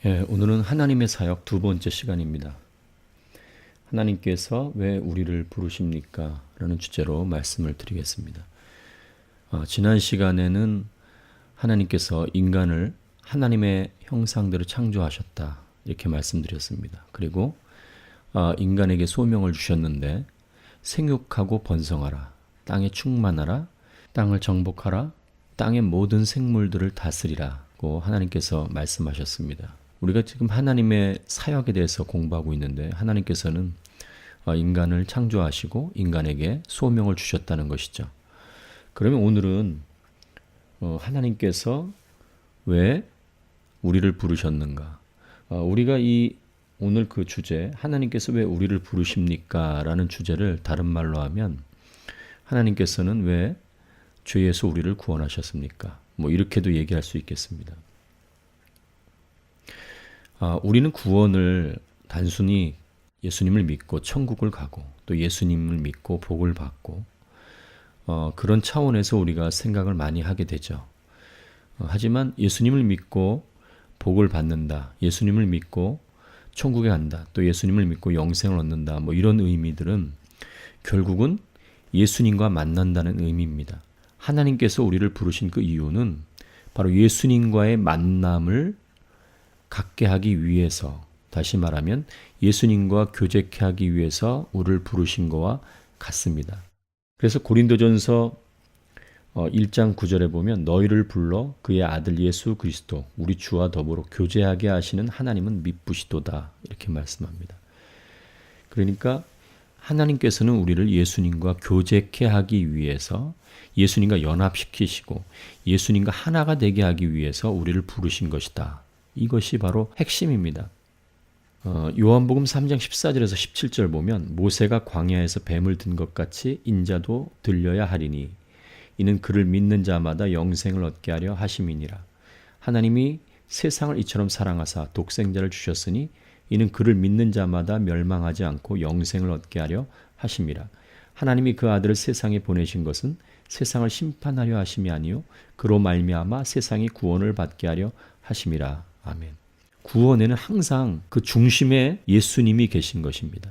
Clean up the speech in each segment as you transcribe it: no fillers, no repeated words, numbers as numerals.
오늘은 하나님의 사역 두 번째 시간입니다. 하나님께서 왜 우리를 부르십니까? 라는 주제로 말씀을 드리겠습니다. 지난 시간에는 하나님께서 인간을 하나님의 형상대로 창조하셨다 이렇게 말씀드렸습니다. 그리고 인간에게 소명을 주셨는데 생육하고 번성하라, 땅에 충만하라, 땅을 정복하라, 땅의 모든 생물들을 다스리라고 하나님께서 말씀하셨습니다. 우리가 지금 하나님의 사역에 대해서 공부하고 있는데 하나님께서는 인간을 창조하시고 인간에게 소명을 주셨다는 것이죠. 그러면 오늘은 하나님께서 왜 우리를 부르셨는가? 우리가 오늘 그 주제 하나님께서 왜 우리를 부르십니까? 라는 주제를 다른 말로 하면 하나님께서는 왜 죄에서 우리를 구원하셨습니까? 이렇게도 얘기할 수 있겠습니다. 우리는 구원을 단순히 예수님을 믿고 천국을 가고 또 예수님을 믿고 복을 받고 그런 차원에서 우리가 생각을 많이 하게 되죠. 하지만 예수님을 믿고 복을 받는다, 예수님을 믿고 천국에 간다, 또 예수님을 믿고 영생을 얻는다, 이런 의미들은 결국은 예수님과 만난다는 의미입니다. 하나님께서 우리를 부르신 그 이유는 바로 예수님과의 만남을 갖게 하기 위해서, 다시 말하면 예수님과 교제케 하기 위해서 우리를 부르신 것과 같습니다. 그래서 고린도전서 1장 9절에 보면 너희를 불러 그의 아들 예수 그리스도 우리 주와 더불어 교제하게 하시는 하나님은 미쁘시도다 이렇게 말씀합니다. 그러니까 하나님께서는 우리를 예수님과 교제케 하기 위해서 예수님과 연합시키시고 예수님과 하나가 되게 하기 위해서 우리를 부르신 것이다. 이것이 바로 핵심입니다. 요한복음 3장 14절에서 17절 보면 모세가 광야에서 뱀을 든 것 같이 인자도 들려야 하리니 이는 그를 믿는 자마다 영생을 얻게 하려 하심이니라. 하나님이 세상을 이처럼 사랑하사 독생자를 주셨으니 이는 그를 믿는 자마다 멸망하지 않고 영생을 얻게 하려 하심이라. 하나님이 그 아들을 세상에 보내신 것은 세상을 심판하려 하심이 아니요 그로 말미암아 세상이 구원을 받게 하려 하심이라. 아멘. 구원에는 항상 그 중심에 예수님이 계신 것입니다.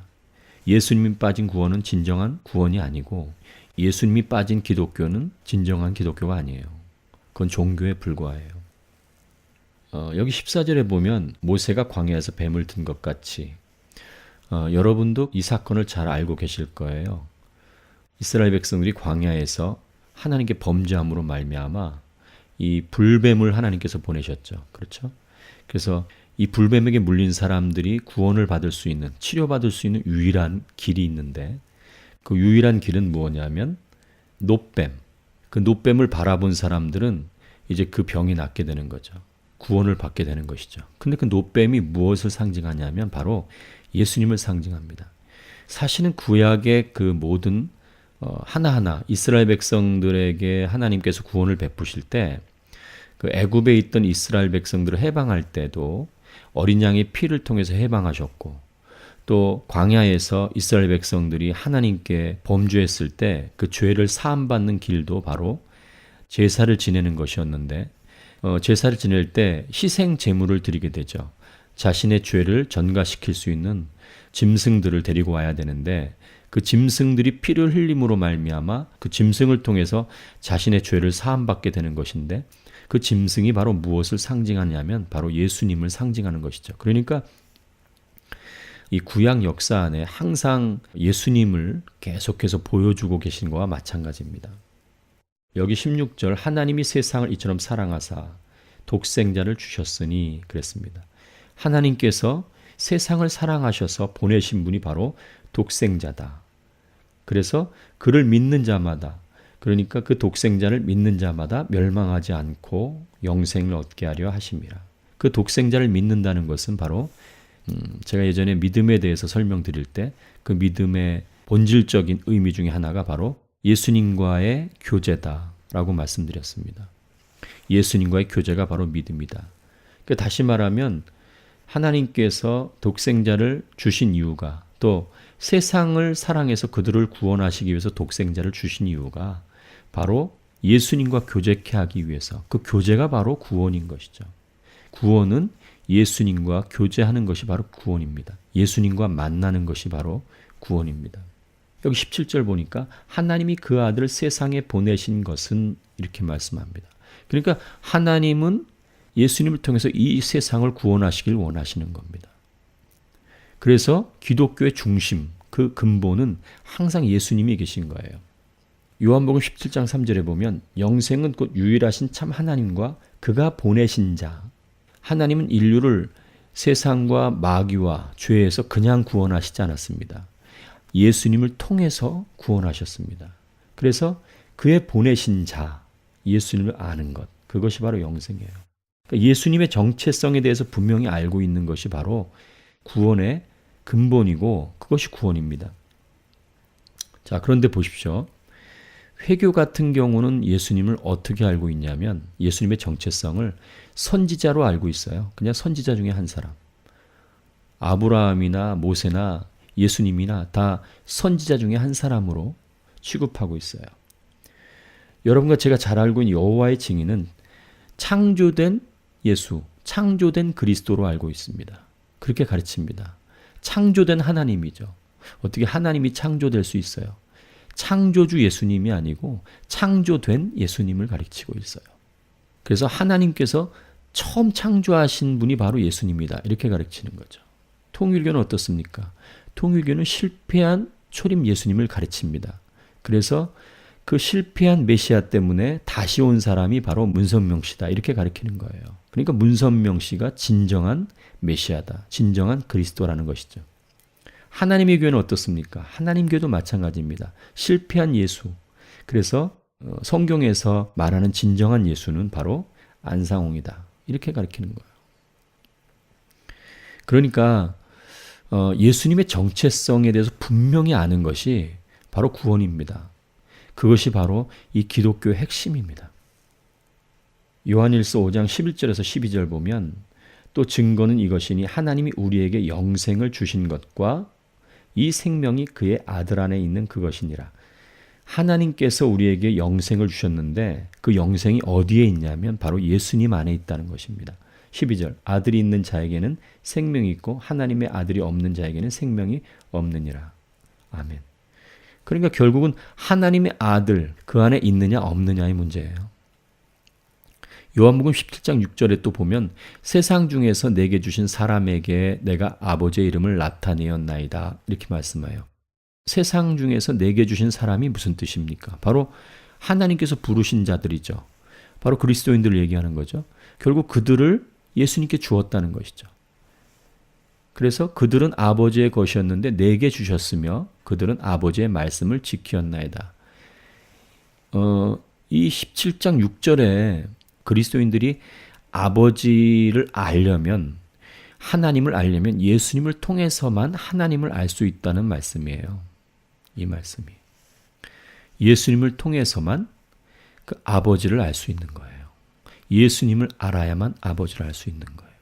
예수님이 빠진 구원은 진정한 구원이 아니고 예수님이 빠진 기독교는 진정한 기독교가 아니에요. 그건 종교에 불과해요. 여기 14절에 보면 모세가 광야에서 뱀을 든 것 같이 여러분도 이 사건을 잘 알고 계실 거예요. 이스라엘 백성들이 광야에서 하나님께 범죄함으로 말미암아 이 불뱀을 하나님께서 보내셨죠. 그렇죠? 그래서 이 불뱀에게 물린 사람들이 구원을 받을 수 있는, 치료받을 수 있는 유일한 길이 있는데 그 유일한 길은 무엇이냐면 노뱀. 그 노뱀을 바라본 사람들은 이제 그 병이 낫게 되는 거죠. 구원을 받게 되는 것이죠. 근데 그 노뱀이 무엇을 상징하냐면 바로 예수님을 상징합니다. 사실은 구약의 그 모든 하나하나 이스라엘 백성들에게 하나님께서 구원을 베푸실 때 그 애굽에 있던 이스라엘 백성들을 해방할 때도 어린 양의 피를 통해서 해방하셨고 또 광야에서 이스라엘 백성들이 하나님께 범죄했을 때 그 죄를 사함받는 길도 바로 제사를 지내는 것이었는데 제사를 지낼 때 희생 제물을 드리게 되죠. 자신의 죄를 전가시킬 수 있는 짐승들을 데리고 와야 되는데 그 짐승들이 피를 흘림으로 말미암아 그 짐승을 통해서 자신의 죄를 사함받게 되는 것인데 그 짐승이 바로 무엇을 상징하냐면 바로 예수님을 상징하는 것이죠. 그러니까 이 구약 역사 안에 항상 예수님을 계속해서 보여주고 계신 것과 마찬가지입니다. 여기 16절 하나님이 세상을 이처럼 사랑하사 독생자를 주셨으니 그랬습니다. 하나님께서 세상을 사랑하셔서 보내신 분이 바로 독생자다. 그래서 그를 믿는 자마다, 그러니까 그 독생자를 믿는 자마다 멸망하지 않고 영생을 얻게 하려 하심이라. 그 독생자를 믿는다는 것은 바로 제가 예전에 믿음에 대해서 설명드릴 때 그 믿음의 본질적인 의미 중에 하나가 바로 예수님과의 교제다라고 말씀드렸습니다. 예수님과의 교제가 바로 믿음이다. 그러니까 다시 말하면 하나님께서 독생자를 주신 이유가 또 세상을 사랑해서 그들을 구원하시기 위해서 독생자를 주신 이유가 바로 예수님과 교제케 하기 위해서 그 교제가 바로 구원인 것이죠. 구원은 예수님과 교제하는 것이 바로 구원입니다. 예수님과 만나는 것이 바로 구원입니다. 여기 17절 보니까 하나님이 그 아들을 세상에 보내신 것은 이렇게 말씀합니다. 그러니까 하나님은 예수님을 통해서 이 세상을 구원하시길 원하시는 겁니다. 그래서 기독교의 중심, 그 근본은 항상 예수님이 계신 거예요. 요한복음 17장 3절에 보면 영생은 곧 유일하신 참 하나님과 그가 보내신 자. 하나님은 인류를 세상과 마귀와 죄에서 그냥 구원하시지 않았습니다. 예수님을 통해서 구원하셨습니다. 그래서 그의 보내신 자, 예수님을 아는 것, 그것이 바로 영생이에요. 그러니까 예수님의 정체성에 대해서 분명히 알고 있는 것이 바로 구원의 근본이고 그것이 구원입니다. 자, 그런데 보십시오. 회교 같은 경우는 예수님을 어떻게 알고 있냐면 예수님의 정체성을 선지자로 알고 있어요. 그냥 선지자 중에 한 사람. 아브라함이나 모세나 예수님이나 다 선지자 중에 한 사람으로 취급하고 있어요. 여러분과 제가 잘 알고 있는 여호와의 증인은 창조된 예수, 창조된 그리스도로 알고 있습니다. 그렇게 가르칩니다. 창조된 하나님이죠. 어떻게 하나님이 창조될 수 있어요? 창조주 예수님이 아니고 창조된 예수님을 가르치고 있어요. 그래서 하나님께서 처음 창조하신 분이 바로 예수님이다. 이렇게 가르치는 거죠. 통일교는 어떻습니까? 통일교는 실패한 초림 예수님을 가르칩니다. 그래서 그 실패한 메시아 때문에 다시 온 사람이 바로 문선명 씨다. 이렇게 가르치는 거예요. 그러니까 문선명 씨가 진정한 메시아다. 진정한 그리스도라는 것이죠. 하나님의 교회는 어떻습니까? 하나님 교회도 마찬가지입니다. 실패한 예수. 그래서 성경에서 말하는 진정한 예수는 바로 안상홍이다. 이렇게 가르치는 거예요. 그러니까 예수님의 정체성에 대해서 분명히 아는 것이 바로 구원입니다. 그것이 바로 이 기독교의 핵심입니다. 요한일서 5장 11절에서 12절 보면 또 증거는 이것이니 하나님이 우리에게 영생을 주신 것과 이 생명이 그의 아들 안에 있는 그것이니라. 하나님께서 우리에게 영생을 주셨는데 그 영생이 어디에 있냐면 바로 예수님 안에 있다는 것입니다. 12절 아들이 있는 자에게는 생명이 있고 하나님의 아들이 없는 자에게는 생명이 없느니라. 아멘. 그러니까 결국은 하나님의 아들 그 안에 있느냐 없느냐의 문제예요. 요한복음 17장 6절에 또 보면 세상 중에서 내게 주신 사람에게 내가 아버지의 이름을 나타내었나이다. 이렇게 말씀해요. 세상 중에서 내게 주신 사람이 무슨 뜻입니까? 바로 하나님께서 부르신 자들이죠. 바로 그리스도인들을 얘기하는 거죠. 결국 그들을 예수님께 주었다는 것이죠. 그래서 그들은 아버지의 것이었는데 내게 주셨으며 그들은 아버지의 말씀을 지켰나이다. 이 17장 6절에 그리스도인들이 아버지를 알려면 하나님을 알려면 예수님을 통해서만 하나님을 알 수 있다는 말씀이에요. 이 말씀이. 예수님을 통해서만 그 아버지를 알 수 있는 거예요. 예수님을 알아야만 아버지를 알 수 있는 거예요.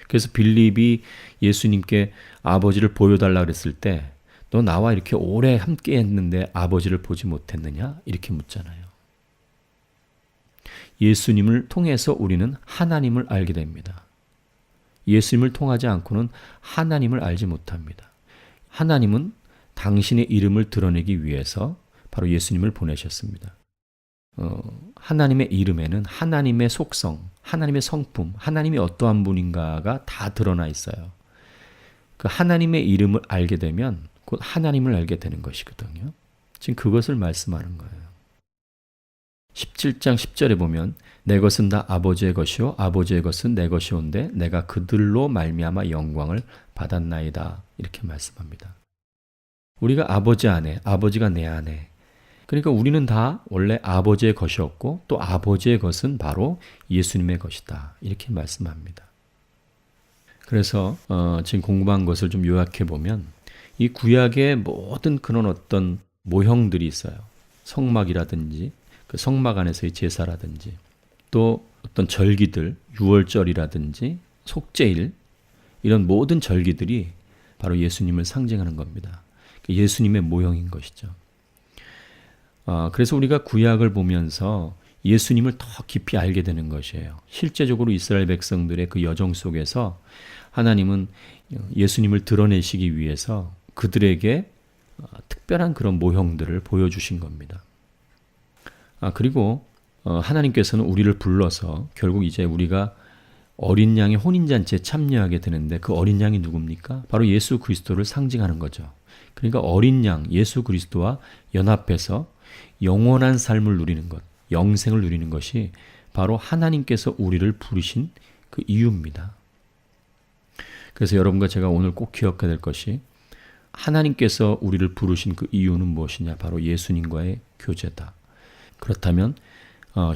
그래서 빌립이 예수님께 아버지를 보여달라 그랬을 때 너 나와 이렇게 오래 함께 했는데 아버지를 보지 못했느냐? 이렇게 묻잖아요. 예수님을 통해서 우리는 하나님을 알게 됩니다. 예수님을 통하지 않고는 하나님을 알지 못합니다. 하나님은 당신의 이름을 드러내기 위해서 바로 예수님을 보내셨습니다. 하나님의 이름에는 하나님의 속성, 하나님의 성품, 하나님이 어떠한 분인가가 다 드러나 있어요. 그 하나님의 이름을 알게 되면 곧 하나님을 알게 되는 것이거든요. 지금 그것을 말씀하는 거예요. 17장 10절에 보면 내 것은 다 아버지의 것이요 아버지의 것은 내 것이온데 내가 그들로 말미암아 영광을 받았나이다. 이렇게 말씀합니다. 우리가 아버지 안에, 아버지가 내 안에. 그러니까 우리는 다 원래 아버지의 것이었고 또 아버지의 것은 바로 예수님의 것이다. 이렇게 말씀합니다. 그래서 지금 공부한 것을 좀 요약해 보면 이 구약의 모든 그런 어떤 모형들이 있어요. 성막이라든지 그 성막 안에서의 제사라든지 또 어떤 절기들, 유월절이라든지 속죄일 이런 모든 절기들이 바로 예수님을 상징하는 겁니다. 예수님의 모형인 것이죠. 그래서 우리가 구약을 보면서 예수님을 더 깊이 알게 되는 것이에요. 실제적으로 이스라엘 백성들의 그 여정 속에서 하나님은 예수님을 드러내시기 위해서 그들에게 특별한 그런 모형들을 보여주신 겁니다. 그리고 하나님께서는 우리를 불러서 결국 이제 우리가 어린 양의 혼인잔치에 참여하게 되는데 그 어린 양이 누굽니까? 바로 예수 그리스도를 상징하는 거죠. 그러니까 어린 양 예수 그리스도와 연합해서 영원한 삶을 누리는 것, 영생을 누리는 것이 바로 하나님께서 우리를 부르신 그 이유입니다. 그래서 여러분과 제가 오늘 꼭 기억해야 될 것이 하나님께서 우리를 부르신 그 이유는 무엇이냐? 바로 예수님과의 교제다. 그렇다면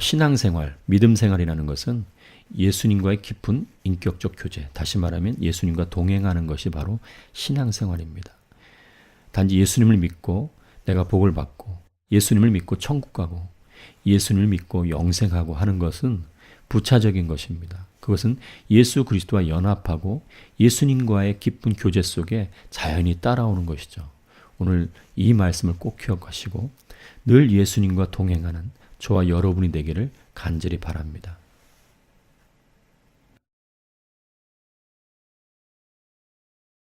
신앙생활, 믿음생활이라는 것은 예수님과의 깊은 인격적 교제, 다시 말하면 예수님과 동행하는 것이 바로 신앙생활입니다. 단지 예수님을 믿고 내가 복을 받고 예수님을 믿고 천국 가고 예수님을 믿고 영생하고 하는 것은 부차적인 것입니다. 그것은 예수 그리스도와 연합하고 예수님과의 깊은 교제 속에 자연히 따라오는 것이죠. 오늘 이 말씀을 꼭 기억하시고 늘 예수님과 동행하는 저와 여러분이 되기를 간절히 바랍니다.